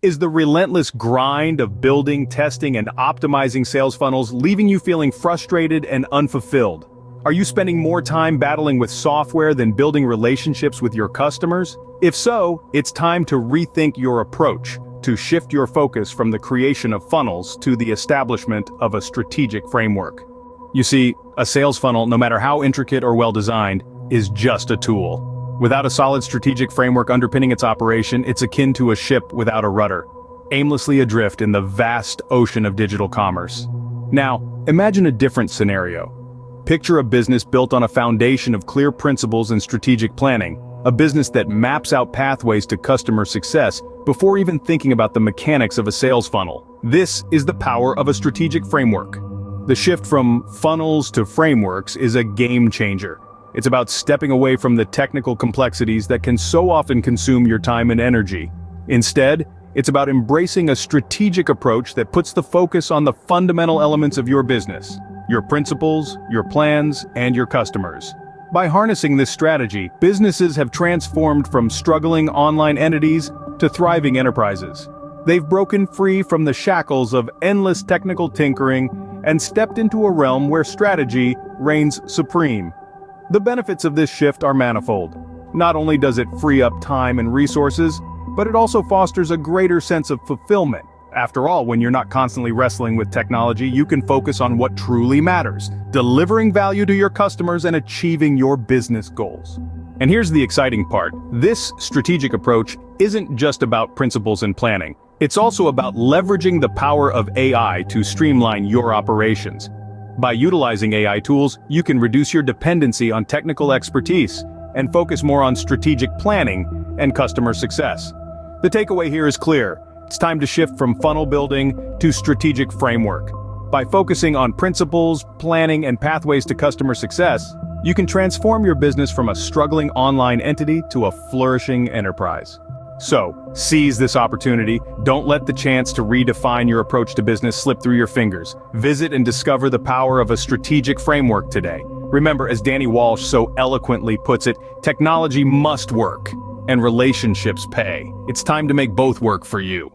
Is the relentless grind of building, testing, and optimizing sales funnels leaving you feeling frustrated and unfulfilled? Are you spending more time battling with software than building relationships with your customers? If so, it's time to rethink your approach, to shift your focus from the creation of funnels to the establishment of a strategic framework. You see, a sales funnel, no matter how intricate or well-designed, is just a tool. Without a solid strategic framework underpinning its operation, it's akin to a ship without a rudder, aimlessly adrift in the vast ocean of digital commerce. Now, imagine a different scenario. Picture a business built on a foundation of clear principles and strategic planning, a business that maps out pathways to customer success before even thinking about the mechanics of a sales funnel. This is the power of a strategic framework. The shift from funnels to frameworks is a game changer. It's about stepping away from the technical complexities that can so often consume your time and energy. Instead, it's about embracing a strategic approach that puts the focus on the fundamental elements of your business, your principles, your plans, and your customers. By harnessing this strategy, businesses have transformed from struggling online entities to thriving enterprises. They've broken free from the shackles of endless technical tinkering and stepped into a realm where strategy reigns supreme. The benefits of this shift are manifold. Not only does it free up time and resources, but it also fosters a greater sense of fulfillment. After all, when you're not constantly wrestling with technology, you can focus on what truly matters, delivering value to your customers and achieving your business goals. And here's the exciting part. This strategic approach isn't just about principles and planning. It's also about leveraging the power of AI to streamline your operations. By utilizing AI tools, you can reduce your dependency on technical expertise and focus more on strategic planning and customer success. The takeaway here is clear. It's time to shift from funnel building to strategic framework. By focusing on principles, planning, and pathways to customer success, you can transform your business from a struggling online entity to a flourishing enterprise. So, seize this opportunity. Don't let the chance to redefine your approach to business slip through your fingers. Visit and discover the power of a strategic framework today. Remember, as Danny Walsh so eloquently puts it, technology must work, and relationships pay. It's time to make both work for you.